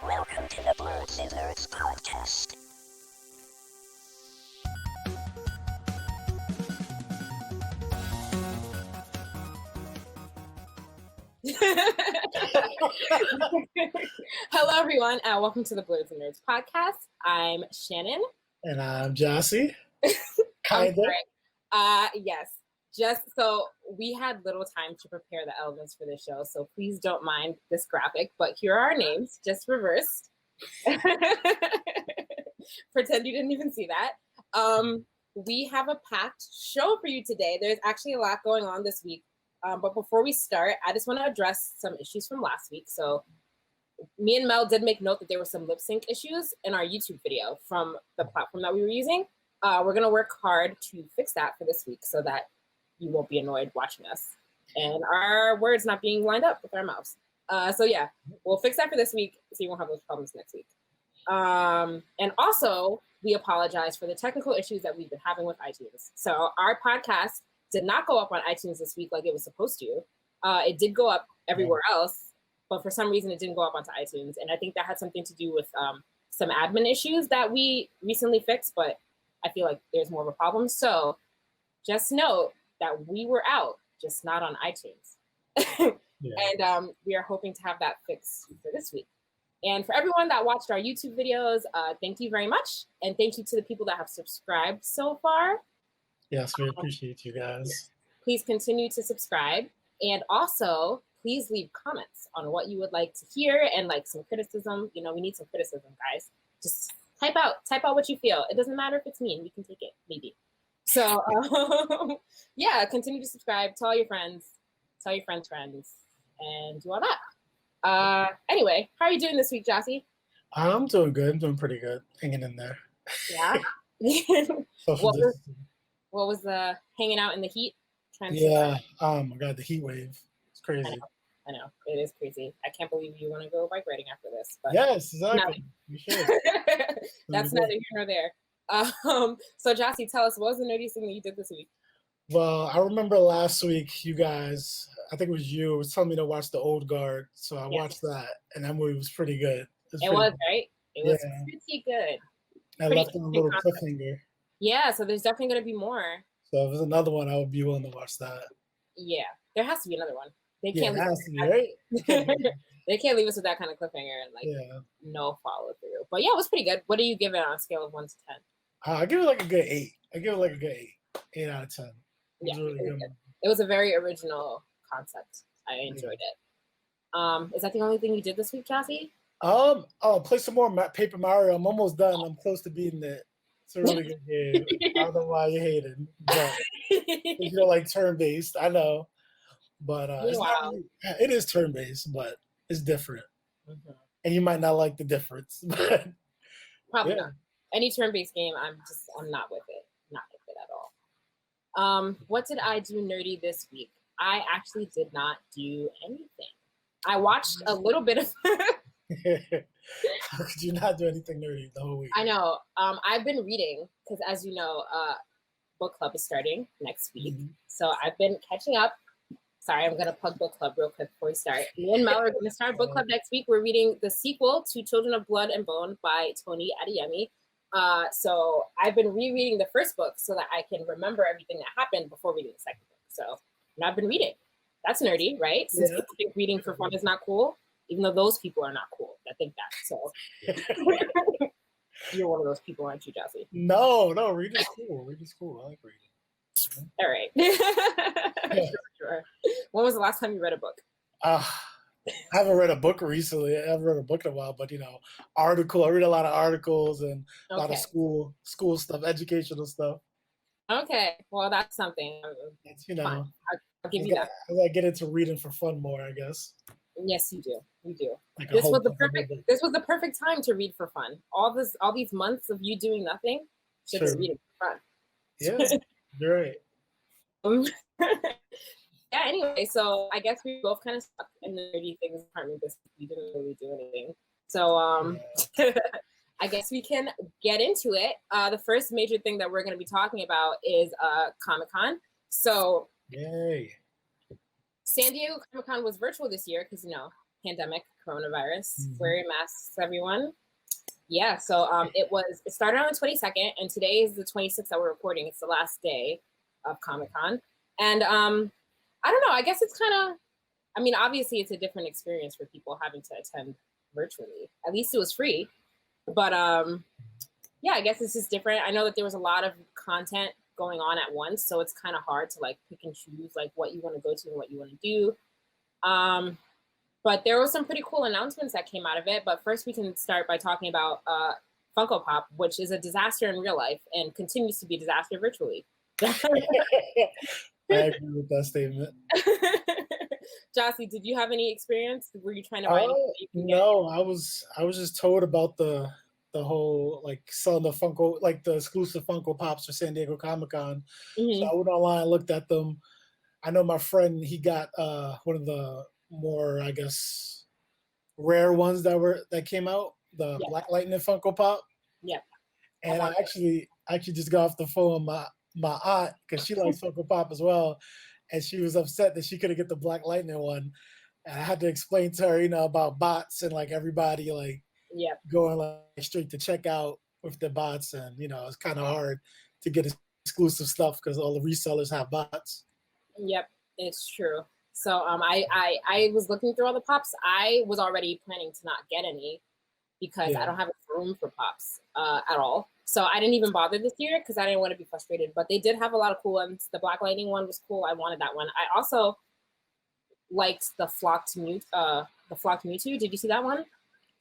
Welcome to the Blerdsnerds podcast. Hello, everyone, and welcome to the Blerdsnerds podcast. I'm Shannon. And I'm Jossie. I'm sorry. Yes. Just so we had little time to prepare the elements for the show, so please don't mind this graphic, but here are our names, just reversed. Pretend you didn't even see that. We have a packed show for you today. There's actually a lot going on this week. But before we start, I just want to address some issues from last week. So me and Mel did make note that there were some lip sync issues in our YouTube video from the platform that we were using. We're going to work hard to fix that for this week so that you won't be annoyed watching us and our words not being lined up with our mouths. So yeah, we'll fix that for this week so you won't have those problems next week. And also, we apologize for the technical issues that we've been having with iTunes. So our podcast did not go up on iTunes this week like it was supposed to. It did go up everywhere else, but for some reason it didn't go up onto iTunes. And I think that had something to do with some admin issues that we recently fixed, but I feel like there's more of a problem. So just note that we were out, just not on iTunes. And we are hoping to have that fixed for this week. And for everyone that watched our YouTube videos, thank you very much. And thank you to the people that have subscribed so far. Yes, we appreciate you guys. Please continue to subscribe. And also, please leave comments on what you would like to hear and like some criticism. You know, we need some criticism, guys. Just type out what you feel. It doesn't matter if it's mean. We can take it, maybe. So, yeah, continue to subscribe. Tell your friends. Tell your friends' friends. And do all that. Anyway, how are you doing this week, Jossie? I'm doing good. I'm doing pretty good. Hanging in there. Yeah? What was the hanging out in the heat? Yeah. Oh my God, the heat wave. It's crazy. I know. It is crazy. I can't believe you want to go bike riding after this. But yes, exactly. You should. That's neither here nor there. So Jossie, tell us, what was the nerdiest thing that you did this week? Well, I remember last week you guys, I think it was you, was telling me to watch The Old Guard. So I watched that, and that movie was pretty good. It was, right? It was pretty good. I left them a little cliffhanger. Yeah, so there's definitely going to be more. So if there's another one, I would be willing to watch that. Yeah, there has to be another one. They can't it has to be, right? They can't leave us with that kind of cliffhanger and no follow through. But yeah, it was pretty good. What do you give it on a scale of 1 to 10? I give it like a good 8. I give it like a good 8. 8 out of 10. Yeah, it was a very original concept. I enjoyed it. Is that the only thing you did this week, Jossie? Play some more Paper Mario. I'm almost done. I'm close to beating it. It's a really good game. I don't know why you hate it, but you're like turn-based. I know, but it's not really, it is turn-based, but it's different, and you might not like the difference. But probably not. Any turn-based game, I'm not with it. Not with it at all. What did I do nerdy this week? I actually did not do anything. I watched a little bit of. How could you not do anything nerdy the whole week? I know. I've been reading because, as you know, book club is starting next week. So I've been catching up. Sorry, I'm going to plug book club real quick before we start. Me and Mel are going to start book club next week. We're reading the sequel to Children of Blood and Bone by Tony Adeyemi. So I've been rereading the first book so that I can remember everything that happened before reading the second book. So I've been reading. That's nerdy, right? Since people think reading for fun is not cool. Even though those people are not cool that think that. So you're one of those people, aren't you, Jossie? No, reading's cool. Reading's cool. I like reading. All right. Sure. When was the last time you read a book? I haven't read a book recently. I haven't read a book in a while, but article. I read a lot of articles and a lot of school stuff, educational stuff. Okay, well that's something. It's, I'll give you that. I get into reading for fun more, I guess. Yes, you do. You do. This was the perfect time to read for fun. All these months of you doing nothing should be reading for fun. Yeah, you're right. Yeah. Anyway, so I guess we both kind of stuck in the nerdy things department this week. We didn't really do anything. So I guess we can get into it. The first major thing that we're going to be talking about is Comic-Con. So yay. San Diego Comic-Con was virtual this year because, pandemic, coronavirus. Mhm. Wearing masks, everyone. Yeah, so it started on the 22nd, and today is the 26th that we're recording. It's the last day of Comic-Con. And I don't know, I guess it's kind of, I mean, obviously it's a different experience for people having to attend virtually. At least it was free. But yeah, I guess it's just different. I know that there was a lot of content going on at once, so it's kind of hard to like pick and choose like what you want to go to and what you want to do. But there were some pretty cool announcements that came out of it. But first we can start by talking about Funko Pop, which is a disaster in real life and continues to be a disaster virtually. I agree with that statement. Jossie, did you have any experience? Were you trying to buy anything? No, I was just told about the whole like selling the Funko, like the exclusive Funko Pops for San Diego Comic-Con. Mm-hmm. So I went online, looked at them. I know my friend, he got one of the more, I guess, rare ones that came out, the Black Lightning Funko Pop. Yeah. And I actually just got off the phone with my aunt because she likes Funko Pop as well, and she was upset that she couldn't get the Black Lightning one. And I had to explain to her, about bots and like everybody like going like straight to checkout with the bots, and it's kind of hard to get exclusive stuff because all the resellers have bots. Yep, it's true. So I was looking through all the pops. I was already planning to not get any because I don't have room for pops at all. So I didn't even bother this year because I didn't want to be frustrated. But they did have a lot of cool ones. The Black Lightning one was cool. I wanted that one. I also liked the flocked Mewtwo. Did you see that one?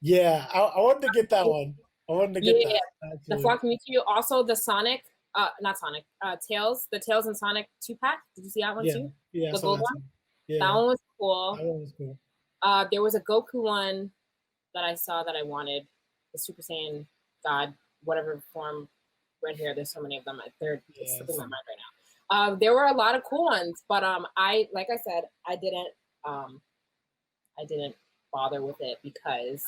Yeah, I wanted to get that one. I wanted to get that. The flocked Mewtwo. Also the Sonic, not Sonic, Tails. The Tails and Sonic 2-pack. Did you see that one too? Yeah, the gold one. Yeah. That one was cool. That one was cool. There was a Goku one that I saw that I wanted. The Super Saiyan God, whatever form. Right here, there's so many of them. They're slipping my mind right now. There were a lot of cool ones, but I said, I didn't bother with it because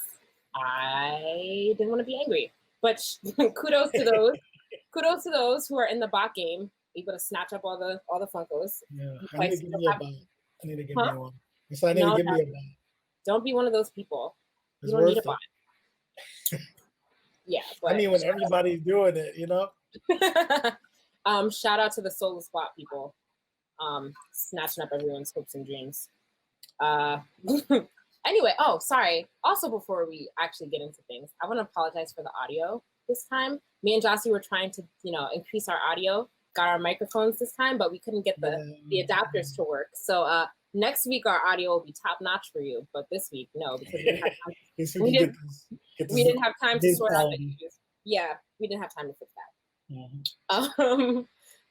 I didn't want to be angry. But kudos to those who are in the bot game, able to snatch up all the Funkos. Yeah, I need to give me a bot. I need to give me one. So I need to give me a bot. Don't be one of those people. It's you don't need a bot. Yeah. But I mean, when everybody's doing it, shout out to the soulless bot people, snatching up everyone's hopes and dreams. Anyway, sorry. Also, before we actually get into things, I want to apologize for the audio this time. Me and Jossie were trying to, increase our audio, got our microphones this time, but we couldn't get the adapters to work. So next week our audio will be top notch for you, but this week no, because we didn't have time to sort out the issues. Yeah, we didn't have time to fix that. Mm-hmm.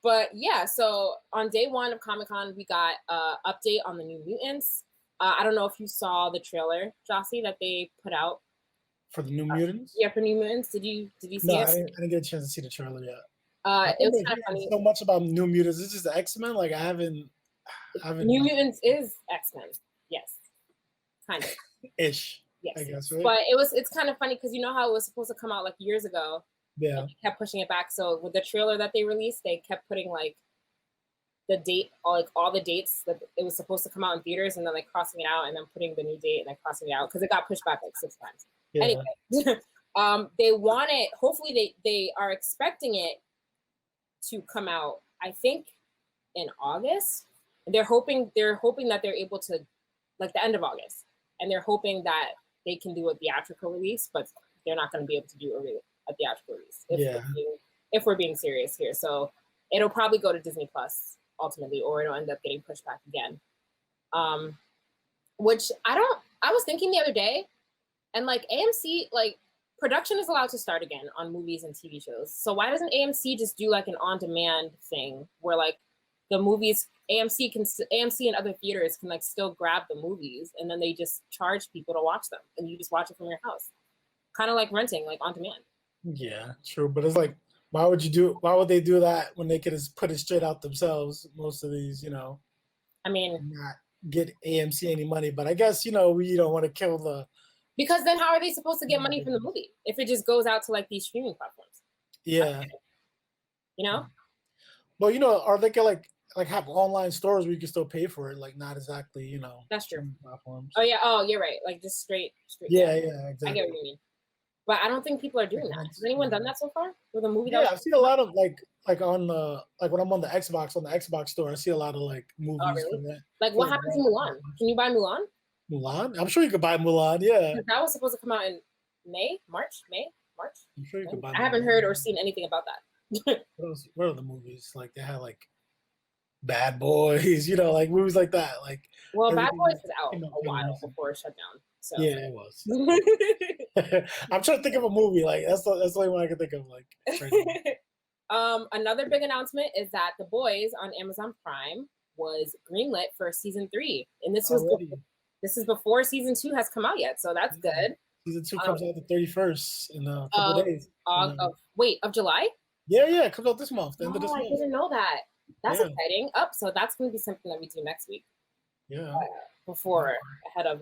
But yeah, so on day one of Comic-Con, we got an update on the New Mutants. I don't know if you saw the trailer, Jossie, that they put out for the New Mutants. Yeah, for New Mutants. Did you see it? No, I didn't get a chance to see the trailer yet. It was kind of funny. So much about New Mutants. It's just the X-Men. Like I haven't. New Mutants is X-Men. Yes, kind of. Ish. Yes, I guess, right? But it's kind of funny because you know how it was supposed to come out like years ago. Yeah. They kept pushing it back. So with the trailer that they released, they kept putting like the date, all the dates that it was supposed to come out in theaters, and then like crossing it out, and then putting the new date and then crossing it out because it got pushed back like 6 times. Yeah. Anyway, they want it. Hopefully, they are expecting it to come out. I think in August. They're hoping that they're able to, like the end of August, and they're hoping that they can do a theatrical release, but they're not going to be able to do a theatrical release. If we're being serious here, so it'll probably go to Disney Plus ultimately, or it'll end up getting pushed back again. Which I was thinking the other day, and like AMC, like production is allowed to start again on movies and TV shows. So why doesn't AMC just do like an on-demand thing where like the movies AMC and other theaters can like still grab the movies and then they just charge people to watch them and you just watch it from your house, kind of like renting, like on demand. Yeah, true, but it's like, why would they do that when they could just put it straight out themselves? Most of these, I mean, not get AMC any money, but I guess we don't want to kill the. Because then how are they supposed to get money from the movie if it just goes out to like these streaming platforms? Yeah. You know. Well, are they like? like have online stores where you can still pay for it, like not exactly, That's true. streaming platforms. Oh yeah. Oh, you're right. Like just straight. Yeah, I exactly. get what you mean. But I don't think people are doing that. Has anyone done that so far with a movie? Yeah, I've seen a lot of like on the when I'm on the Xbox store, I see a lot of like movies. Oh, really? From that. Like what happened to Mulan? Can you buy Mulan? Mulan? I'm sure you could buy Mulan. Yeah. That was supposed to come out in March. I'm sure you could buy. I haven't heard or seen anything about that. What are the movies? Like they had like Bad Boys, like movies like that. Like well, Bad Boys was out a while before it shut down. So yeah, it was. I'm trying to think of a movie like that's the only one I can think of. Like another big announcement is that The Boys on Amazon Prime was greenlit for season 3, and this is before season 2 has come out yet, so that's good. Season 2 comes out the 31st in a couple of days. Of July? Yeah, it comes out this month. The end of this month. I didn't know that. That's exciting. So that's going to be something that we do next week. Yeah. Ahead of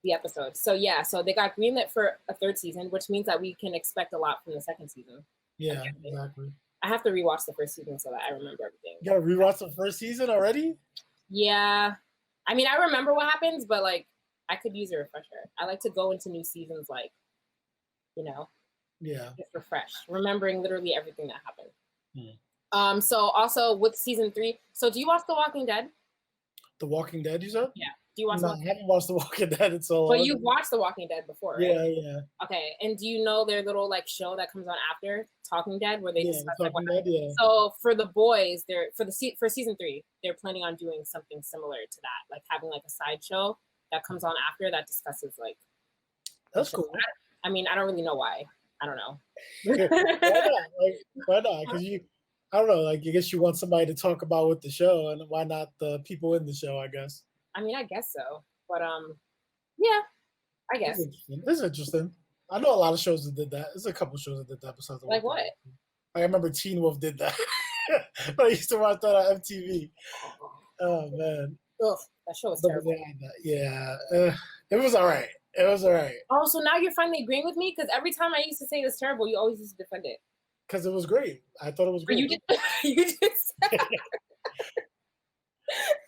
the episode. So yeah, so they got greenlit for a 3rd season, which means that we can expect a lot from the 2nd season. Yeah, exactly. I have to rewatch the 1st season so that I remember everything. You gotta rewatch the 1st season already? Yeah. I mean, I remember what happens, but like I could use a refresher. I like to go into new seasons like, just refresh, remembering literally everything that happened. So also with season 3, so do you watch The Walking Dead? The Walking Dead, you said? Yeah. Do you watch? No, I haven't watched The Walking Dead in so long. But you've watched The Walking Dead before, right? Yeah. Okay, and do you know their little like show that comes on after Talking Dead, where they discuss like what? Yeah. So for The Boys, for season 3, they're planning on doing something similar to that, like having like a side show that comes on after that discusses like. That's cool. I mean, I don't really know why. I don't know. Why not? Because I don't know. Like, I guess you want somebody to talk about with the show, and why not the people in the show? I guess. I mean, I guess so, but yeah, I guess. This is interesting. I know a lot of shows that did that. There's a couple shows that did that besides. Like what? I remember Teen Wolf did that. I used to watch that on MTV. Oh man. Ugh, that show was terrible. Yeah, it was all right. Oh, so now you're finally agreeing with me? Because every time I used to say it's terrible, you always used to defend it. Because it was great. I thought it was great. You just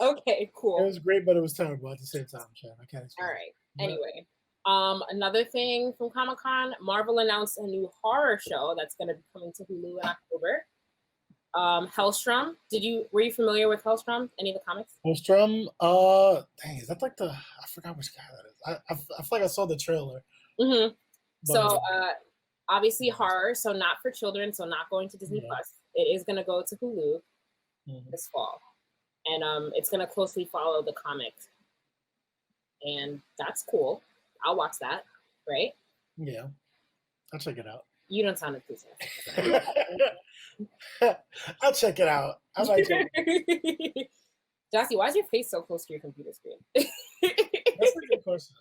okay, cool. It was great, but it was terrible at the same time, Chad. I can't explain. All right. Anyway, another thing from Comic-Con, Marvel announced a new horror show that's going to be coming to Hulu in October. Hellstrom. Were you familiar with Hellstrom? Any of the comics? Hellstrom. Dang, is that like I forgot which guy that is. I feel like I saw the trailer. Mm-hmm. So, obviously horror, so not for children, so not going to Disney Plus. It is going to go to Hulu this fall, and it's going to closely follow the comics, and that's cool. I'll watch that, right? Yeah, I'll check it out. You don't sound enthusiastic. I'll check it out. I might check it. Jossie, why is your face so close to your computer screen? That's a good question.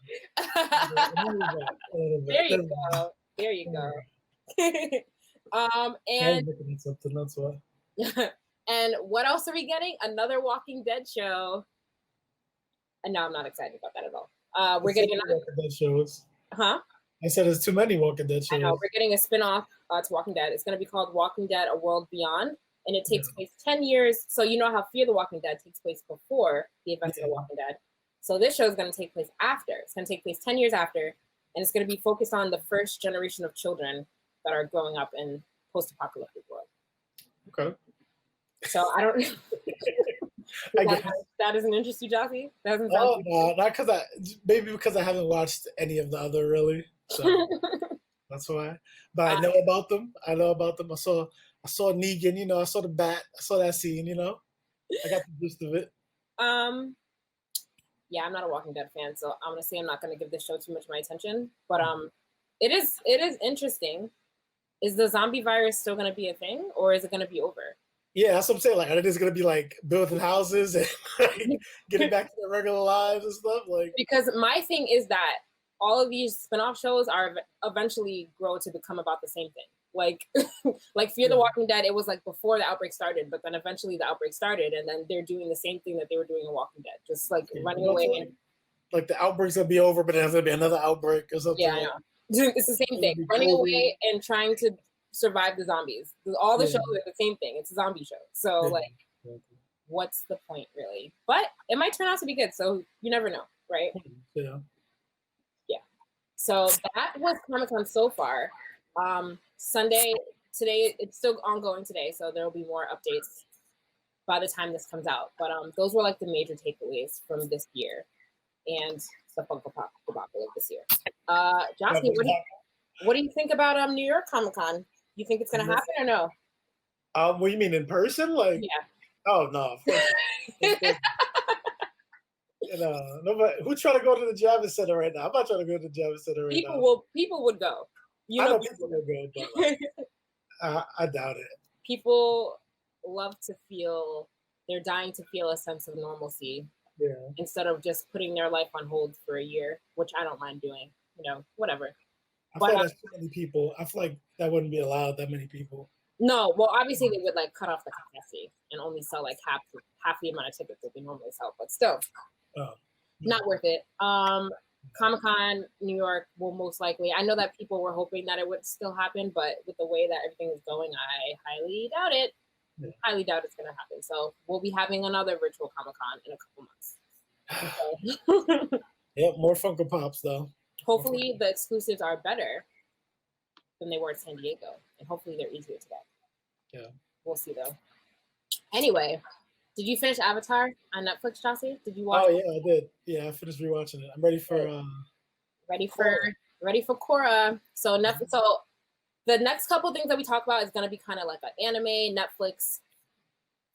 There you go. And looking at something, that's why. And what else are we getting? Another Walking Dead show. And no, I'm not excited about that at all. We're getting another Walking Dead shows. Huh? I said there's too many Walking Dead shows. I know. We're getting a spin-off to Walking Dead. It's going to be called Walking Dead: A World Beyond, and it takes place 10 years. So you know how Fear the Walking Dead takes place before the events of The Walking Dead. So this show is going to take place after. It's going to take place 10 years after, and it's going to be focused on the first generation of children that are growing up in post-apocalyptic world. Okay. So I don't. That doesn't interest you, Jossie? That doesn't sound. No, not because I haven't watched any of the other really. So that's why. But I know about them. I saw Negan. I saw the bat. I saw that scene. I got the gist of it. Yeah, I'm not a Walking Dead fan, so I'm gonna say I'm not gonna give this show too much of my attention. But it is interesting. Is the zombie virus still gonna be a thing, or is it gonna be over? Yeah, that's what I'm saying. Like, are they just gonna be like building houses and like, getting back to their regular lives and stuff? Like, because my thing is that all of these spin-off shows are eventually grow to become about the same thing. Like, like Fear the Walking Dead, it was like before the outbreak started, but then eventually the outbreak started, and then they're doing the same thing that they were doing in Walking Dead, just like running away. Like the outbreak's gonna be over, but there's gonna be another outbreak or something. Yeah, I know. It's the same thing. Running away and trying to survive the zombies. All the shows are the same thing. It's a zombie show. So what's the point really? But it might turn out to be good, so you never know, right? Yeah. Yeah. So that was Comic-Con so far. Sunday, today, it's still ongoing today, so there will be more updates by the time this comes out. But those were like the major takeaways from this year and the Funko Pop debacle of this year. Jossie, what do you think about New York Comic-Con? You think it's gonna happen or no? What do you mean, in person? Like, Yeah. Oh no, of course not. Nobody who's trying to go to the Javits Center right now. I'm not trying to go to the Javits Center right now. People would go. I know people would go, but like, I doubt it. People love to feel, they're dying to feel a sense of normalcy. Yeah. Instead of just putting their life on hold for a year, which I don't mind doing. Whatever. I feel like that's too many people. I feel like that wouldn't be allowed, that many people. No, well, obviously they would like cut off the capacity and only sell like half the amount of tickets that they normally sell, but still, not worth it. Comic-Con New York will most likely. I know that people were hoping that it would still happen, but with the way that everything is going, I highly doubt it. Yeah. Highly doubt it's going to happen. So we'll be having another virtual Comic-Con in a couple months. So. Yep, more Funko Pops though. Hopefully the exclusives are better than they were at San Diego, and hopefully they're easier to get. Yeah, we'll see though. Anyway, did you finish Avatar on Netflix, Jossie? Did you watch? Oh yeah, I did. Yeah, I finished rewatching it. I'm ready for ready for Korra. So Netflix. So the next couple things that we talk about is going to be kind of like an anime Netflix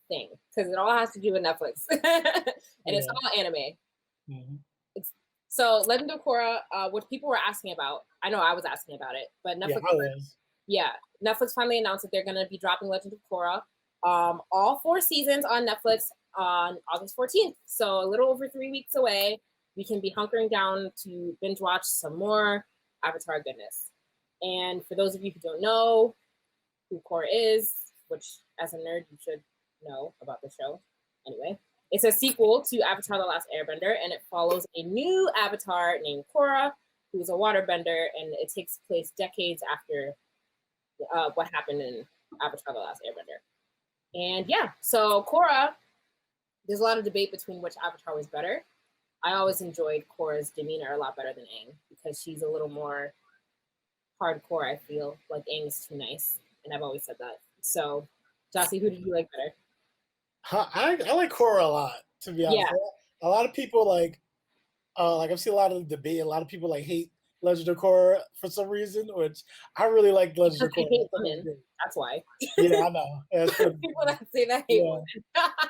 thing, because it all has to do with Netflix, and it's all anime. Mm-hmm. So Legend of Korra, what people were asking about, I know I was asking about it, but Netflix. Netflix finally announced that they're going to be dropping Legend of Korra, all 4 seasons on Netflix on August 14th. So a little over 3 weeks away, we can be hunkering down to binge watch some more Avatar goodness. And for those of you who don't know who Korra is, which as a nerd you should know about the show, anyway, it's a sequel to Avatar: The Last Airbender, and it follows a new Avatar named Korra, who's a waterbender, and it takes place decades after what happened in Avatar: The Last Airbender. And yeah, so Korra, there's a lot of debate between which Avatar was better. I always enjoyed Korra's demeanor a lot better than Aang, because she's a little more hardcore, I feel. Like Aang's too nice, and I've always said that. So, Jossie, who did you like better? I like Korra a lot, to be honest. Yeah. A lot of people like I've seen a lot of debate. A lot of people like hate Legend of Korra for some reason, which I really like Legend of Korra. Hate women. That's why. Yeah, I know. Yeah, people that say that hate women.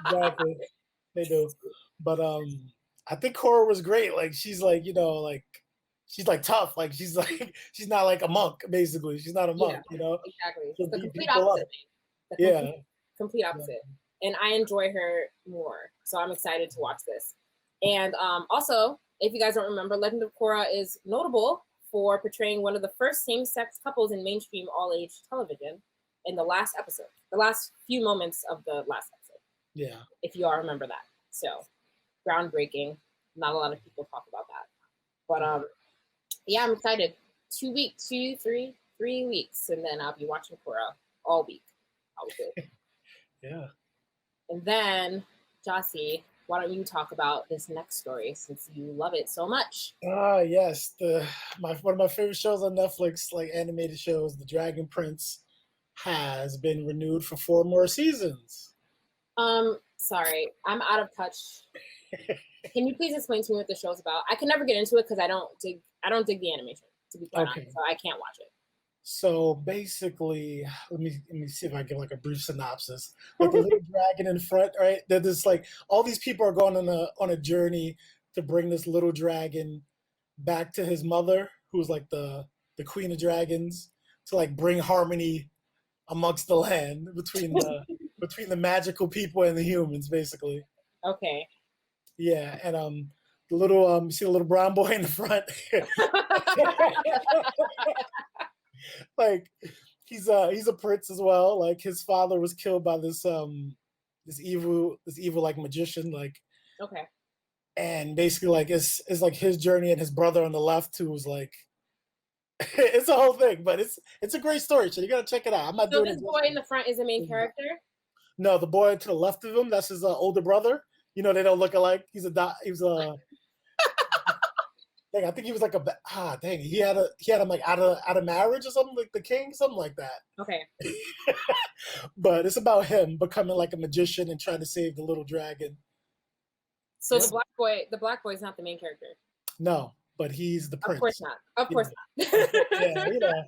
Exactly. They do. But I think Korra was great. Like she's like, she's like tough. Like she's not like a monk, basically. She's not a monk, Exactly. She's the complete opposite. Complete opposite. Yeah. And I enjoy her more. So I'm excited to watch this. And also, if you guys don't remember, Legend of Korra is notable for portraying one of the first same-sex couples in mainstream all-age television in the last episode, the last few moments of the last episode. Yeah. If you all remember that. So, groundbreaking. Not a lot of people talk about that. But, yeah, I'm excited. 3 weeks, and then I'll be watching Korra all week. I'll be good. Yeah. And then, Jossie, why don't you talk about this next story since you love it so much? Yes. One of my favorite shows on Netflix, like animated shows, The Dragon Prince, has been renewed for 4 more seasons. Sorry, I'm out of touch. Can you please explain to me what the show's about? I can never get into it because I don't dig the animation, to be quite honest, so I can't watch it. So basically, let me see if I give like a brief synopsis. Like the little dragon in front, right? There's like all these people are going on a journey to bring this little dragon back to his mother, who's like the queen of dragons, to like bring harmony amongst the land between the magical people and the humans, basically. Okay. Yeah, and the little you see the little brown boy in the front. Like he's a prince as well. Like his father was killed by this evil like magician. Like okay, and basically like it's like his journey and his brother on the left who was like it's a whole thing, but it's a great story. So you gotta check it out. I'm not so doing this boy in the front is the main character. No, the boy to the left of him, that's his older brother. You know, they don't look alike. He's a dang, I think he was like dang, he had him like out of marriage or something, like the king, something like that. Okay. But it's about him becoming like a magician and trying to save the little dragon. So the black boy is not the main character. No, but he's the prince. Of course not. Of course not. Yeah, you know.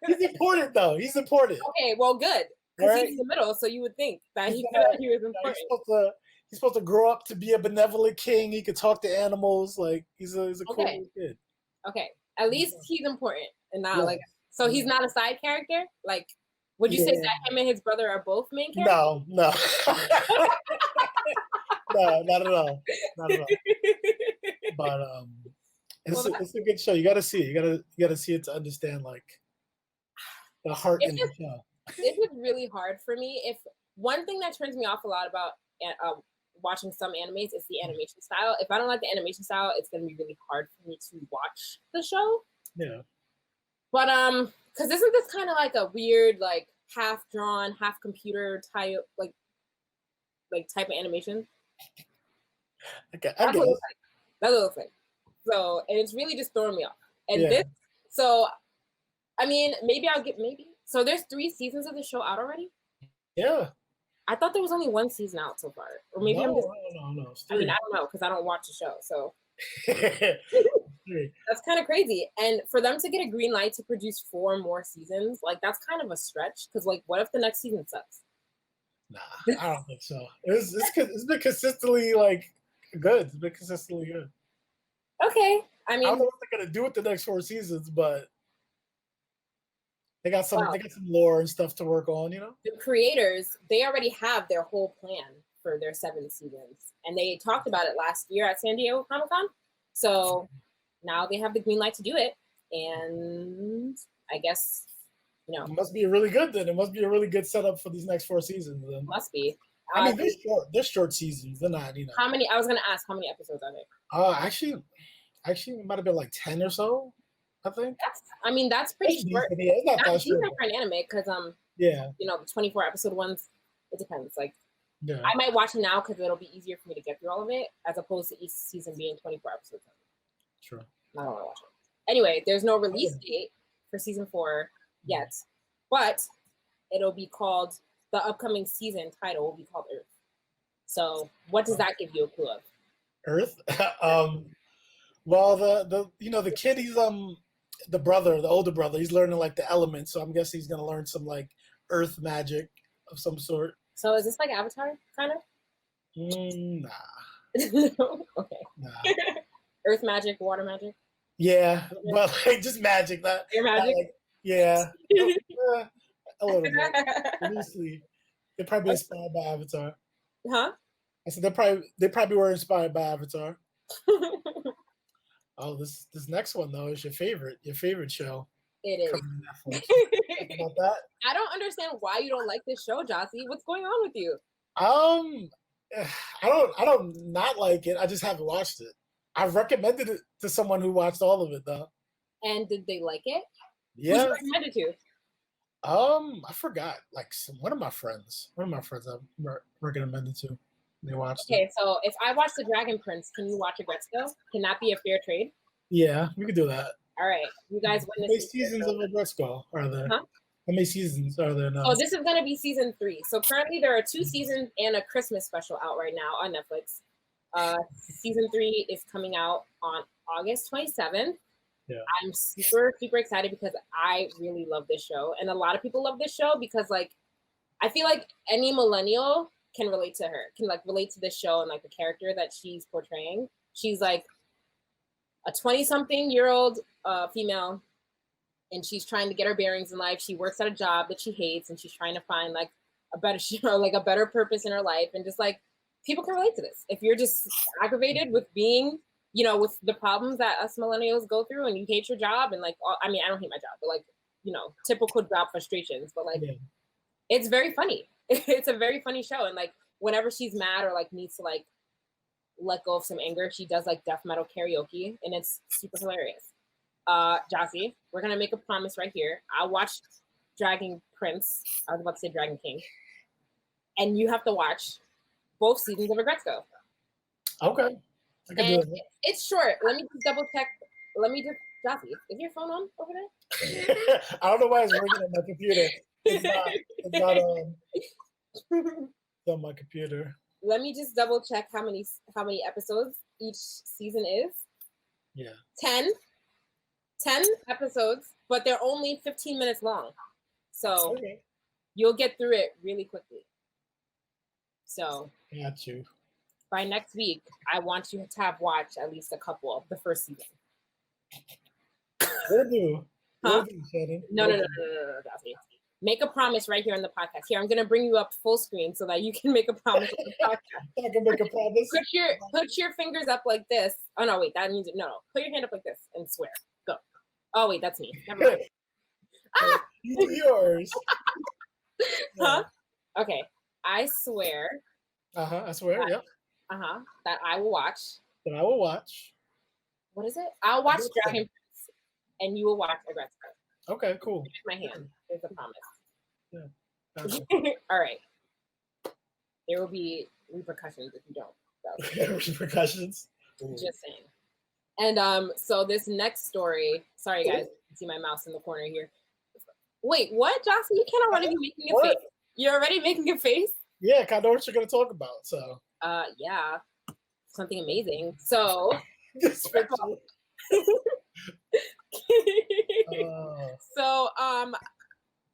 He's important though. He's important. Okay, well, good. Because Right? he's in the middle, so you would think that he was important. He's supposed to grow up to be a benevolent king. He could talk to animals. Like he's a cool little kid. Okay, at least he's important and not like. So he's not a side character. Like, would you say that him and his brother are both main characters? No, no, no, not at all. Not at all. But it's a good show. You got to see it. You got to see it to understand like the heart in the show. It is really hard for me. If one thing that turns me off a lot about watching some animes is the animation style. If I don't like the animation style, it's gonna be really hard for me to watch the show. Yeah. But because isn't this kind of like a weird, like half drawn, half computer type, like type of animation? Okay, That's what it looks like. So, and it's really just throwing me off. And I mean, maybe. So there's 3 seasons of the show out already? Yeah. I thought there was only 1 season out so far. Or maybe I'm just... No. I mean, I don't know, because I don't watch the show, so... That's kind of crazy. And for them to get a green light to produce 4 more seasons, like, that's kind of a stretch. Because, like, what if the next season sucks? Nah, I don't think so. It's been consistently, like, good. It's been consistently good. Okay. I mean... I don't know what they're going to do with the next 4 seasons, but... They got some lore and stuff to work on, you know? The creators, they already have their whole plan for their 7 seasons. And they talked about it last year at San Diego Comic-Con. So now they have the green light to do it. And I guess, you know. It must be really good then. It must be a really good setup for these next 4 seasons then. Must be. I mean, they're short seasons. They're not, you know. How many, I was going to ask, how many episodes are there? Actually, it might have been like 10 or so. I think. That's pretty short. It's not that short for an anime because you know, the 24 episode ones. It depends. Like, I might watch it now because it'll be easier for me to get through all of it, as opposed to each season being 24 episodes. Sure. I don't want to watch it. Anyway, there's no release date for season 4 yet, but it'll be called, the upcoming season title will be called Earth. So, what does that give you a clue of? Earth. Well, the kid, he's the older brother, he's learning like the elements, so I'm guessing he's gonna learn some like earth magic of some sort. So is this like Avatar, kind of? Nah. No? Okay. Nah. Earth magic, water magic? Yeah, but like just magic. Your magic? Yeah. A little bit. Loosely. They're probably inspired by Avatar. Huh? I said they probably were inspired by Avatar. Oh, this next one though is your favorite show. It is. About that? I don't understand why you don't like this show, Jossie. What's going on with you? I don't not like it. I just haven't watched it. I've recommended it to someone who watched all of it though. And did they like it? Yeah. Who recommended to? I forgot. Like one of my friends I've recommended to. They watched it. Okay, so if I watch The Dragon Prince, can you watch Aggretsuko? Can that be a fair trade? Yeah, we could do that. All right, you guys win this. How many seasons of Aggretsuko are there? Huh? How many seasons are there now? Oh, this is going to be season 3. So currently there are 2 seasons and a Christmas special out right now on Netflix. Season 3 is coming out on August 27th. Yeah. I'm super, super excited because I really love this show. And a lot of people love this show because, like, I feel like any millennial can relate to her, can like relate to this show and like the character that she's portraying. She's like a 20-something-year-old female, and she's trying to get her bearings in life. She works at a job that she hates, and she's trying to find like a better purpose in her life. And just like people can relate to this. If you're just aggravated with being, you know, with the problems that us millennials go through, and you hate your job, and like, I mean, I don't hate my job, but like, you know, typical job frustrations. But like, it's very funny. It's a very funny show. And like whenever she's mad or like needs to like let go of some anger, she does like death metal karaoke, and it's super hilarious. Jossie, we're gonna make a promise right here. I watched Dragon Prince. I was about to say Dragon King. and you have to watch both seasons of Aggretsuko. Okay. I can do it. It's short. Let me just double check. Jossie, is your phone on over there? I don't know why it's ringing on my computer. It's not on my computer. Let me just double check how many episodes each season is. Yeah. 10 episodes, but they're only 15 minutes long. So you'll get through it really quickly. So got you. By next week, I want you to have watched at least a couple of the first season. Will do. Huh? Will do, Shannon. No, Jossie. Make a promise right here on the podcast. Here, I'm gonna bring you up full screen so that you can make a promise on the podcast. I can make a promise. Put your fingers up like this. Oh no, wait, that means no. Put your hand up like this and swear. Go. Oh wait, that's me. Never mind. Yours. Huh? Okay. I swear. I swear. Yep. That I will watch. That I will watch. What is it? I'll watch Dragon Prince, and you will watch Aggretsuko. Okay, cool. My hand. There's a promise. Yeah. Gotcha. All right. There will be repercussions if you don't. Repercussions. Just saying. And so this next story. Sorry, guys. You can see my mouse in the corner here. Wait, what, Jossie? You can't already be making a face. You're already making a face? Yeah, I know what you're gonna talk about. So. Yeah, something amazing. So. So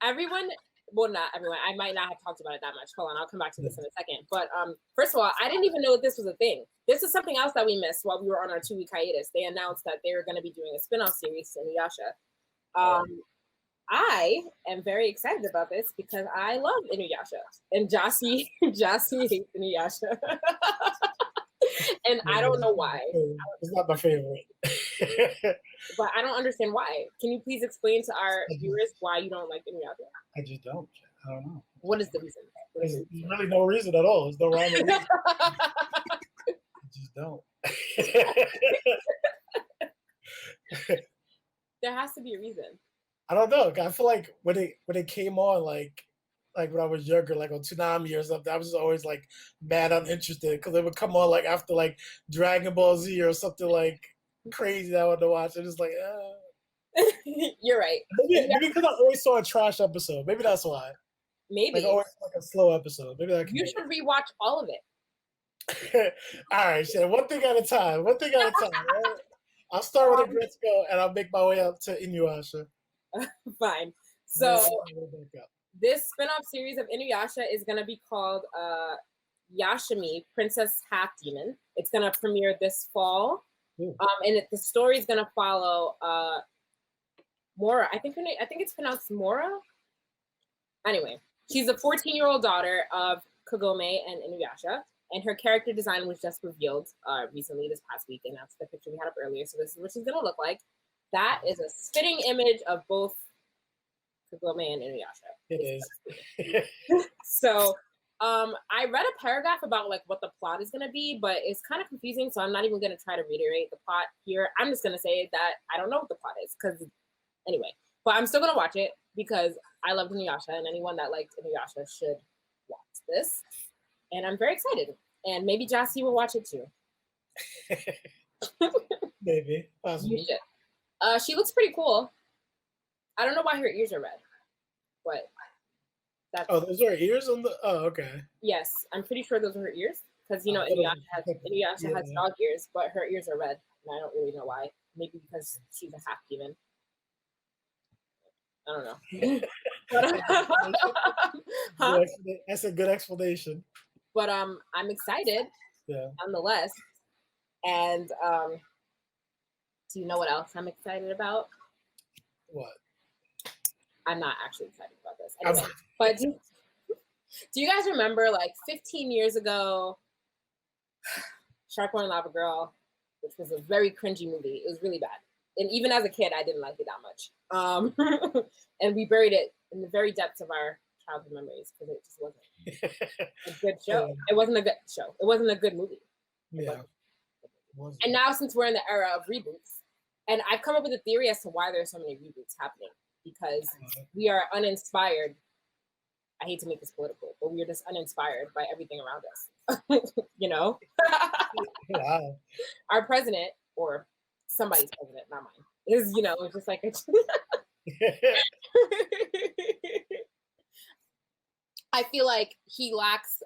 everyone, well, not everyone, I might not have talked about it that much. Hold on, I'll come back to this in a second. But first of all, I didn't even know this was a thing. This is something else that we missed while we were on our 2-week hiatus. They announced that they were going to be doing a spin-off series to Inuyasha. I am very excited about this because I love Inuyasha, and Jossie hates Inuyasha. And I don't know why. It's not my favorite. But I don't understand why. Can you please explain to our viewers why you don't like Inuyasha? I just don't. I don't know. What is the reason? There's really no reason at all. There's no rhyme or reason. I just don't. There has to be a reason. I don't know. I feel like when it came on, like when I was younger, like on Toonami or something, I was just always like mad uninterested because it would come on like after like Dragon Ball Z or something like crazy that I wanted to watch. I'm just like, You're right. Maybe because I always saw a trash episode. Maybe that's why. Maybe. Like always like a slow episode. Maybe that. You should rewatch all of it. All right, Shannon. One thing at a time. Right? I'll start with Aggretsuko and I'll make my way up to Inuyasha. Fine. So this spin-off series of Inuyasha is going to be called Yashimi, Princess Half Demon. It's going to premiere this fall. And the story is going to follow Mora. I think it's pronounced Mora. Anyway, she's a 14-year-old daughter of Kagome and Inuyasha, and her character design was just revealed recently this past week, and that's the picture we had up earlier. So this is what she's going to look like. That is a spitting image of both Kagome and Inuyasha. It is. So I read a paragraph about like what the plot is going to be, but it's kind of confusing, so I'm not even going to try to reiterate the plot here. I'm just going to say that I don't know what the plot is, because anyway. But I'm still going to watch it because I love Inuyasha, and anyone that liked Inuyasha should watch this. And I'm very excited. And maybe Jossie will watch it too. Maybe. Possibly. You should. She looks pretty cool. I don't know why her ears are red, but that's... Oh, those are her ears on the... Oh, okay. Yes, I'm pretty sure those are her ears, because, you know, Inuyasha has dog ears, but her ears are red, and I don't really know why. Maybe because she's a half demon. I don't know. Huh? That's a good explanation. But I'm excited, nonetheless. And do you know what else I'm excited about? What? I'm not actually excited about this. Anyway, but do you guys remember, like, 15 years ago, Sharkboy and Lava Girl, which was a very cringy movie. It was really bad. And even as a kid, I didn't like it that much. And we buried it in the very depths of our childhood memories because it just wasn't a good show. Yeah. It wasn't a good show. It wasn't a good movie. Yeah. And now, since we're in the era of reboots, and I've come up with a theory as to why there's so many reboots happening, because we are uninspired I hate to make this political, but we're just uninspired by everything around us. You know? Wow. Our president, or somebody's president, not mine, is, you know, just like a I feel like he lacks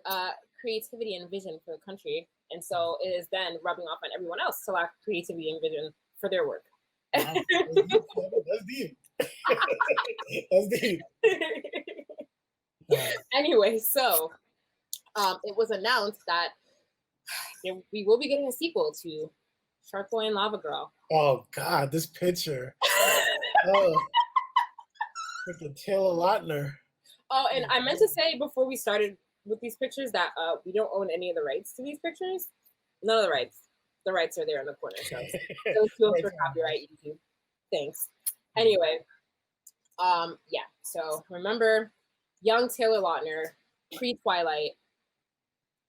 creativity and vision for the country, and so it is then rubbing off on everyone else to lack creativity and vision for their work. That's deep. That's deep. Anyway, so it was announced that we will be getting a sequel to Sharkboy and Lava Girl. Oh God, this picture. Oh, freaking Taylor Lautner. Oh, and I meant to say before we started with these pictures that we don't own any of the rights to these pictures. None of the rights. The rights are there in the corner. So feel for copyright, YouTube. Thanks. Anyway, yeah. So remember, young Taylor Lautner, pre-Twilight,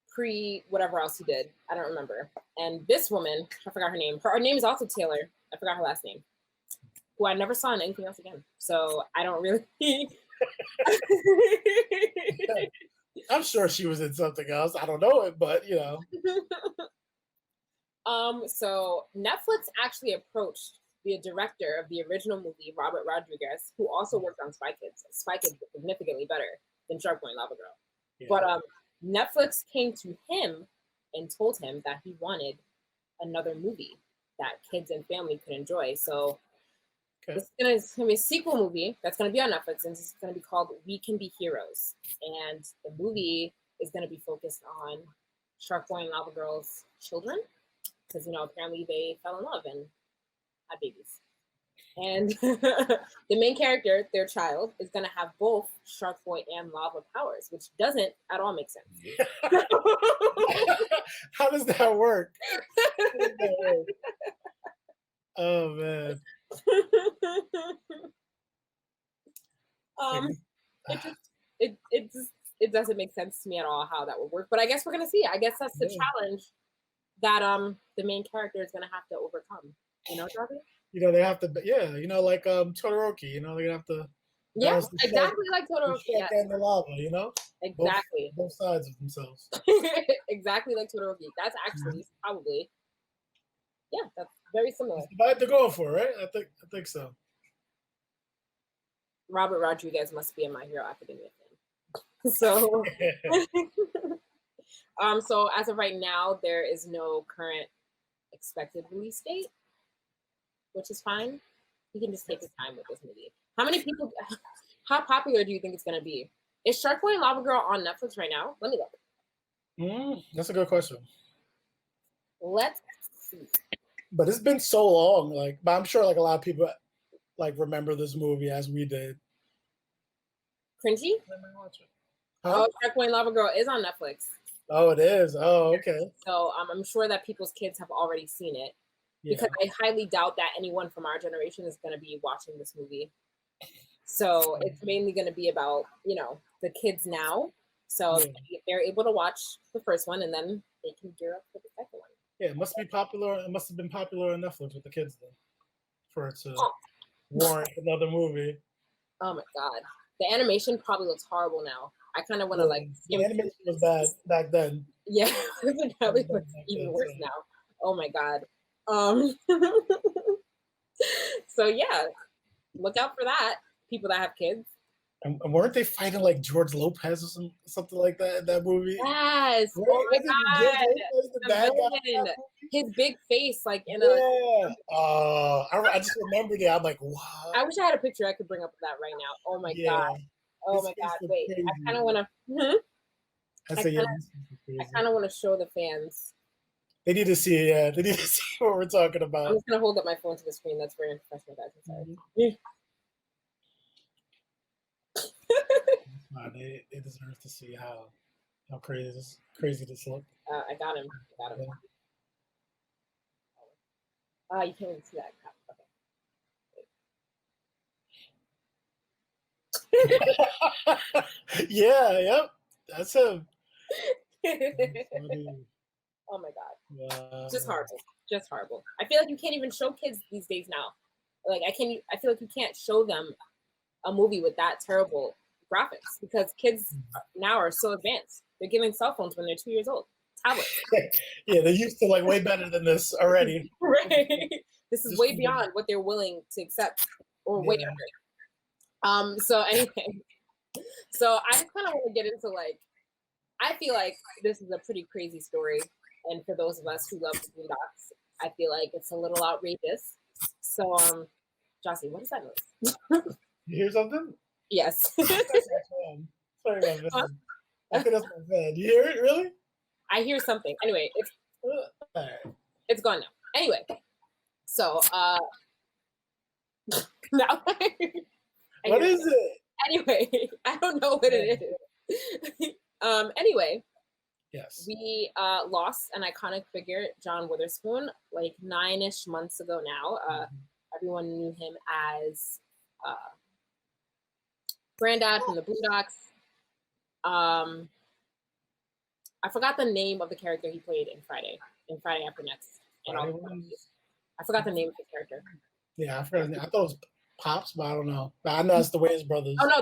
pre-whatever else he did. I don't remember. And this woman, I forgot her name. Her name is also Taylor. I forgot her last name. Who I never saw in anything else again. So I don't really... I'm sure she was in something else. I don't know it, but you know. So Netflix actually approached the director of the original movie, Robert Rodriguez, who also worked on Spy Kids. Spy Kids was significantly better than Sharkboy and Lava Girl. Yeah. But Netflix came to him and told him that he wanted another movie that kids and family could enjoy. So it's gonna be a sequel movie that's gonna be on Netflix, and it's gonna be called We Can Be Heroes. And the movie is gonna be focused on Sharkboy and Lava Girl's children, because you know apparently they fell in love and had babies. And the main character, their child, is gonna have both Sharkboy and Lava powers, which doesn't at all make sense. How does that work? Oh man. It doesn't make sense to me at all how that would work, but I guess we're gonna see. I guess that's the challenge that the main character is gonna have to overcome. You know, Darby? You know, they have to, yeah. You know, like Todoroki. You know, they're gonna have to. Yeah, exactly like Todoroki. Yes. And the lava. You know. Exactly. Both sides of themselves. Exactly like Todoroki. That's actually probably. Yeah, that's very similar. That's what they're going for, right? I think so. Robert Rodriguez must be a My Hero Academia fan. So, so as of right now, there is no current expected release date, which is fine. You can just take your time with this movie. How popular do you think it's going to be? Is Sharkboy and Lava Girl on Netflix right now? Let me look. That's a good question. Let's see. But it's been so long, but I'm sure a lot of people remember this movie as we did. Cringy? Huh? Oh, Sharkboy and Lava Girl is on Netflix. Oh, it is. Oh, okay. So I'm sure that people's kids have already seen it. Yeah. Because I highly doubt that anyone from our generation is going to be watching this movie. So it's mainly going to be about, the kids now. So they're able to watch the first one and then they can gear up for the second one. Yeah, it must be popular. It must have been popular on Netflix with the kids then, for it to warrant another movie. Oh my God, the animation probably looks horrible now. I kind of want to The animation was bad back then. Yeah, it probably looks even worse now. Oh my God. So yeah, look out for that. People that have kids. And weren't they fighting George Lopez or something like that in that movie? Yes. Oh my God. His big face, in a. I just remembered it. I'm like, wow. I wish I had a picture I could bring up of that right now. Oh my God. Oh my God. Wait, crazy. I kind of want to. I kind of want to show the fans. They need to see it. Yeah, they need to see what we're talking about. I'm just gonna hold up my phone to the screen. That's very unprofessional, guys. I'm sorry. They deserve to see how crazy this look. I got him. You can't even see that. Okay. Yeah. Yep. That's him. Oh my God. Wow. Just horrible. I feel like you can't even show kids these days now. I feel like you can't show them a movie with that terrible graphics because kids now are so advanced. They're giving cell phones when they're 2 years old. Tablets. Yeah, they're used to like way better than this already. Right. This is way beyond what they're willing to accept or way under. So anyway, so I just kind of want to get into like, I feel like this is a pretty crazy story. And for those of us who love the Boondocks, I feel like it's a little outrageous. So, Jossie, what is that noise? You hear something? Yes. Sorry about that. I think that's my fan. You hear it, really? I hear something. Anyway, it's gone now. Anyway, so now what is it? Anyway, I don't know what it is. Anyway, yes, we lost an iconic figure, John Witherspoon, like 9-ish months ago now. Everyone knew him as Grandad from the Boondocks. I forgot the name of the character he played in Friday After Next. And I forgot the name of the character. Yeah, I forgot his name. I thought it was Pops, but I don't know. But I know it's the Wayans brothers. Oh no.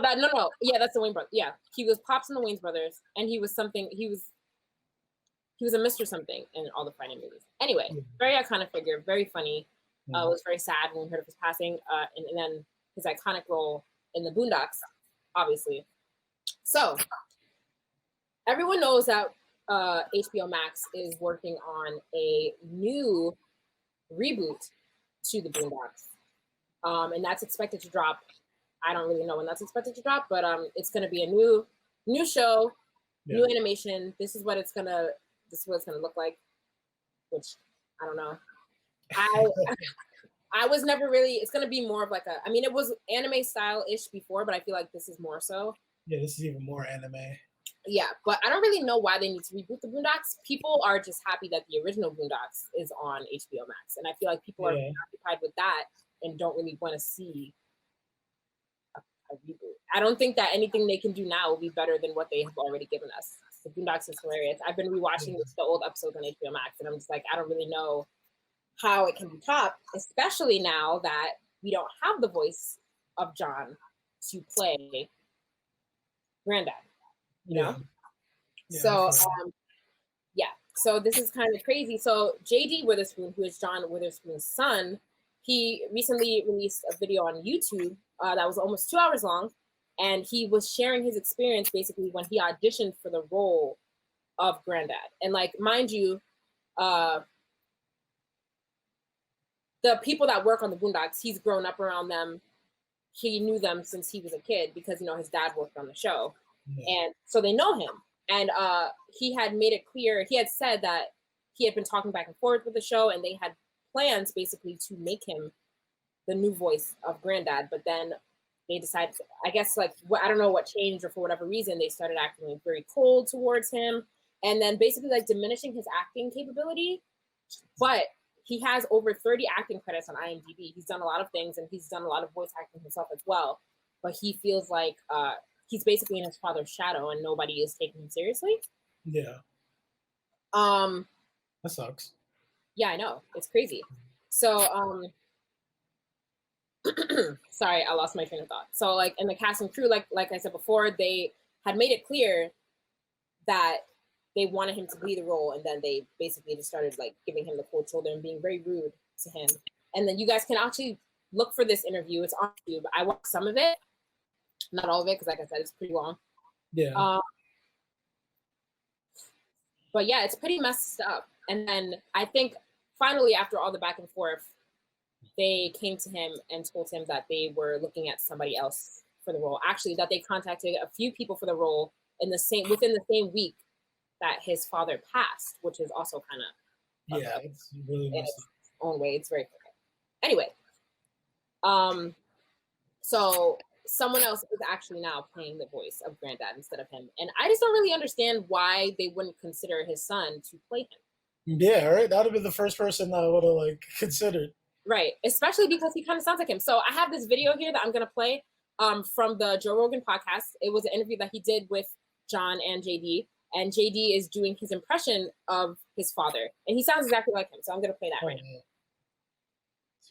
Yeah, that's the Wayans brothers. Yeah, he was Pops in the Wayans brothers, and he was something. He was a Mr. Something in all the Friday movies. Anyway, very iconic figure, very funny. It was very sad when we heard of his passing, and then his iconic role in the Boondocks, obviously. So everyone knows that HBO Max is working on a new reboot to the Boondocks, and that's expected to drop. I don't really know when that's expected to drop, but it's going to be a new show, new animation. This is what it's gonna look like, which I don't know. I was never really. It's going to be more of like a. I mean, it was anime style-ish before, but I feel like this is more so. Yeah, this is even more anime. Yeah, but I don't really know why they need to reboot the Boondocks. People are just happy that the original Boondocks is on HBO Max, and I feel like people are occupied with that and don't really want to see a reboot. I don't think that anything they can do now will be better than what they have already given us. The Boondocks is hilarious. I've been rewatching the old episodes on HBO Max, and I'm just like, I don't really know how it can be topped, especially now that we don't have the voice of John to play Grandad. You know? So so this is kind of crazy. So JD Witherspoon, who is John Witherspoon's son, he recently released a video on YouTube that was almost 2 hours long, and he was sharing his experience basically when he auditioned for the role of Grandad. And like, mind you, the people that work on the Boondocks, he's grown up around them. He knew them since he was a kid because, his dad worked on the show. And so they know him. And he had made it clear, he had said that he had been talking back and forth with the show, and they had plans basically to make him the new voice of Grandad. But then they decided, I guess, like, I don't know what changed, or for whatever reason, they started acting like very cold towards him, and then basically like diminishing his acting capability. But he has over 30 acting credits on IMDb. He's done a lot of things, and he's done a lot of voice acting himself as well. But he feels like he's basically in his father's shadow, and nobody is taking him seriously. Yeah. That sucks. Yeah, I know. It's crazy. So, sorry, I lost my train of thought. So, like, in the cast and crew, like I said before, they had made it clear that they wanted him to be the role, and then they basically just started like giving him the cold shoulder and being very rude to him. And then you guys can actually look for this interview. It's on YouTube. I watched some of it, not all of it, because like I said, it's pretty long. Yeah. But yeah, it's pretty messed up. And then I think finally, after all the back and forth, they came to him and told him that they were looking at somebody else for the role. Actually, that they contacted a few people for the role within the same week that his father passed, which is also kind of it's really messed up. Own way. It's very anyway. So someone else is actually now playing the voice of Grandad instead of him, and I just don't really understand why they wouldn't consider his son to play him. Yeah, right. That would have been the first person I would have like considered. Right, especially because he kind of sounds like him. So I have this video here that I'm gonna play from the Joe Rogan podcast. It was an interview that he did with John and JD. And JD is doing his impression of his father. And he sounds exactly like him. So I'm going to play that right now.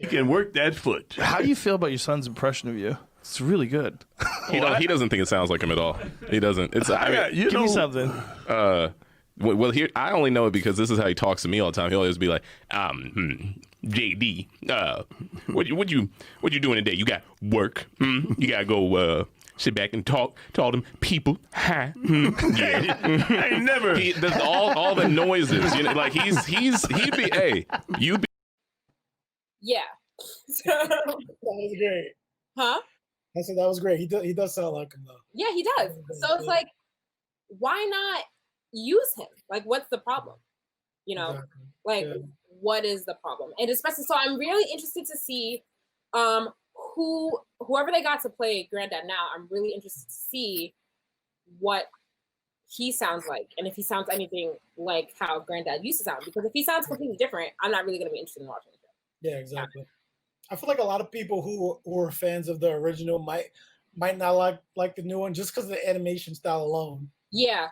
You can work that foot. How do you feel about your son's impression of you? It's really good. He doesn't think it sounds like him at all. He doesn't. It's Give me something. Well, here I only know it because this is how he talks to me all the time. He'll always be like, JD, what you doing today? You got work? You gotta go sit back and talk to all them people. Hi. Yeah. I ain't never. All the noises. You know, like he'd be you be. Yeah. So, That was great. huh? I said that was great. He does sound like him though. Yeah, he does. So it's like, why not use him? Like, what's the problem? You know, Exactly. like, Yeah. what is the problem? And especially, so I'm really interested to see whoever they got to play Grandad now. I'm really interested to see what he sounds like, and if he sounds anything like how Grandad used to sound. Because if he sounds completely different, I'm not really going to be interested in watching the show. Yeah, exactly. I feel like a lot of people who are fans of the original might not like the new one just because of the animation style alone. Yeah,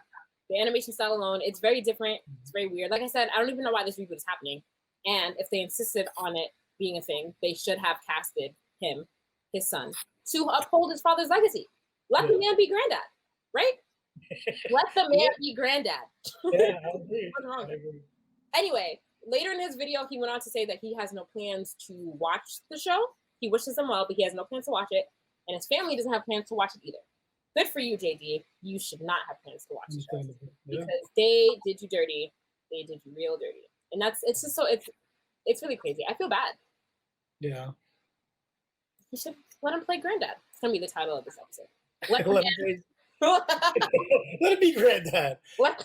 the animation style alone, it's very different. It's very weird. Like I said, I don't even know why this reboot is happening. And if they insisted on it being a thing, they should have casted him, his son, to uphold his father's legacy. Let the man be Grandad, right? Let the man be Grandad. Yeah, I agree. What's wrong? I agree. Anyway, later in his video, he went on to say that he has no plans to watch the show. He wishes them well, but he has no plans to watch it. And his family doesn't have plans to watch it either. Good for you, JD. You should not have plans to watch the show. Yeah. Because they did you dirty. They did you real dirty. And it's just so, it's really crazy. I feel bad. Yeah. You should let him play Grandad. It's going to be the title of this episode. Let, Let it be Grandad. let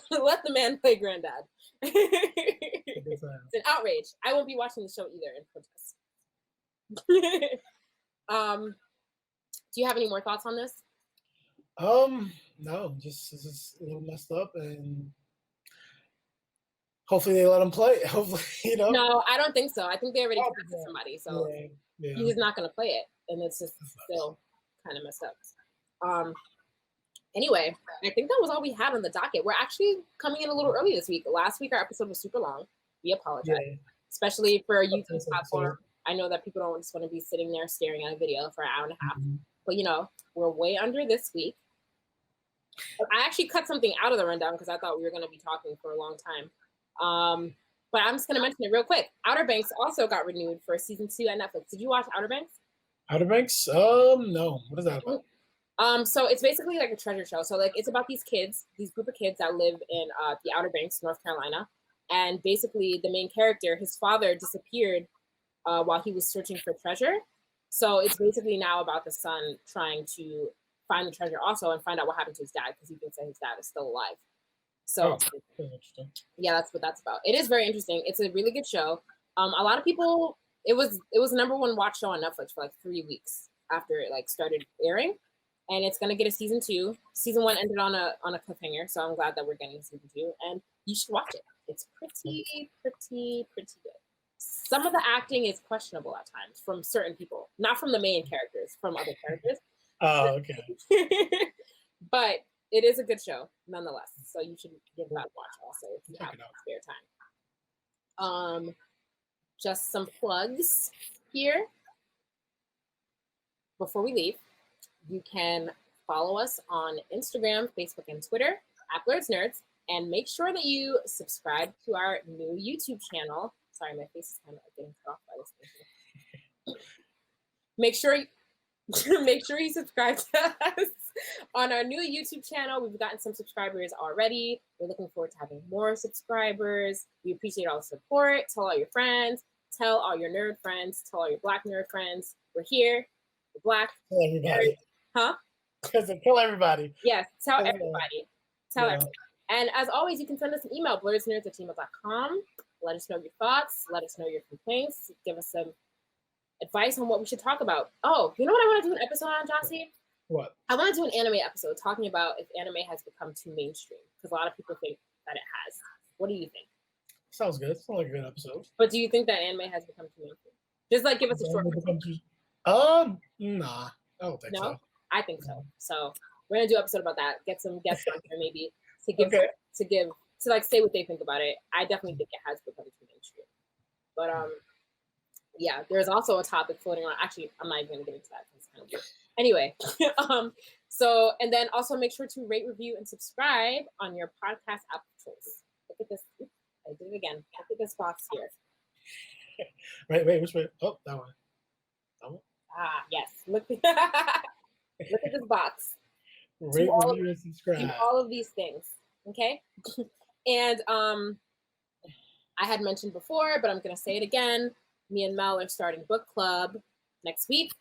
the man play Grandad. It's an outrage. I won't be watching the show either in protest. Do you have any more thoughts on this? No, just it's just a little messed up, and hopefully they let him play. Hopefully, you know. No, I don't think so. I think they already casted somebody, so yeah. he's not going to play it, and it's just still kind of messed up. Anyway, I think that was all we had on the docket. We're actually coming in a little early this week. Last week our episode was super long. We apologize, especially for a YouTube platform. I know that people don't just want to be sitting there staring at a video for an hour and a half, but you know, we're way under this week. I actually cut something out of the rundown because I thought we were going to be talking for a long time. But I'm just going to mention it real quick. Outer Banks also got renewed for season 2 at Netflix. Did you watch Outer Banks? Outer Banks? No. What is that about? So it's basically like a treasure show. So like it's about these group of kids that live in the Outer Banks, North Carolina. And basically the main character, his father disappeared while he was searching for treasure. So it's basically now about the son trying to find the treasure also and find out what happened to his dad because he thinks that his dad is still alive. So yeah, that's what that's about. It is very interesting. It's a really good show. A lot of people, it was the number 1 watch show on Netflix for like 3 weeks after it like started airing. And it's gonna get a season 2. Season 1 ended on a cliffhanger, so I'm glad that we're getting season 2. And you should watch it. It's pretty good. Some of the acting is questionable at times from certain people, not from the main characters, from other characters. Oh, okay. But it is a good show nonetheless, so you should give that a watch also if you have spare time. Just some plugs here before we leave. You can follow us on Instagram, Facebook, and Twitter at Blerdsnerds, and make sure that you subscribe to our new YouTube channel. Sorry, my face is kind of getting cut off by this thing. Make sure you subscribe to us on our new YouTube channel. We've gotten some subscribers already. We're looking forward to having more subscribers. We appreciate all the support. Tell all your friends. Tell all your nerd friends. Tell all your Black nerd friends. We're here. We're Black. Tell everybody. Huh? Tell everybody. Yes, tell everybody. Tell everybody. And as always, you can send us an email, blerdsnerds@gmail.com. Let us know your thoughts. Let us know your complaints. Give us some advice on what we should talk about. Oh, you know what I want to do an episode on, Jossie? What? I want to do an anime episode talking about if anime has become too mainstream, because a lot of people think that it has. What do you think? Sounds good. Sounds like a good episode. But do you think that anime has become too mainstream? Just like give us a short. Nah, I don't think so. I think so. So we're gonna do an episode about that. Get some guests on here maybe to give to like say what they think about it. I definitely think it has become too mainstream. But yeah, there's also a topic floating around. Actually, I'm not even gonna get into that. It's kind of weird. Anyway, so and then also make sure to rate, review, and subscribe on your podcast app of choice. Look at this. Oops, I did it again. Look at this box here. Wait, which way? Oh, that one. That one. Ah, yes. Look, look at this box. Rate, review, and subscribe. Do all of these things, okay? And I had mentioned before, but I'm gonna say it again. Me and Mel are starting book club next week.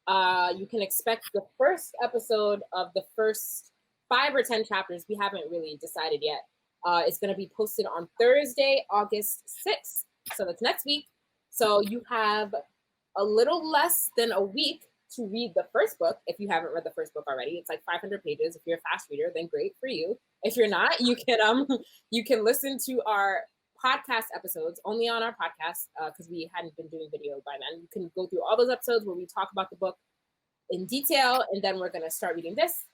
You can expect the first episode of the first 5 or 10 chapters. We haven't really decided yet. It's going to be posted on Thursday, August 6th. So that's next week. So you have a little less than a week to read the first book. If you haven't read the first book already, it's like 500 pages. If you're a fast reader, then great for you. If you're not, you can listen to our podcast episodes only on our podcast because we hadn't been doing video by then. You can go through all those episodes where we talk about the book in detail, and then we're going to start reading this.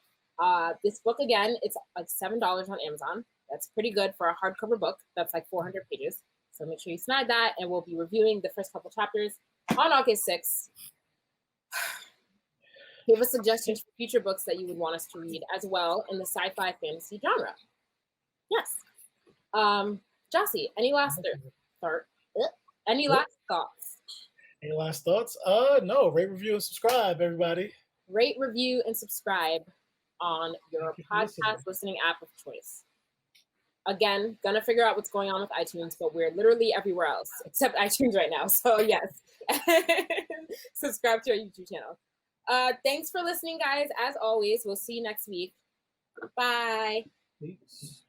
This book, again, it's like $7 on Amazon. That's pretty good for a hardcover book. That's like 400 pages. So make sure you snag that, and we'll be reviewing the first couple chapters on August 6th. Give us suggestions for future books that you would want us to read as well in the sci-fi fantasy genre. Yes. Jossie, any last thoughts? Any last thoughts? No. Rate, review, and subscribe, everybody. Rate, review, and subscribe on your podcast listening app of choice. Again, gonna figure out what's going on with iTunes, but we're literally everywhere else except iTunes right now. So yes, subscribe to our YouTube channel. Thanks for listening, guys. As always, we'll see you next week. Bye. Peace.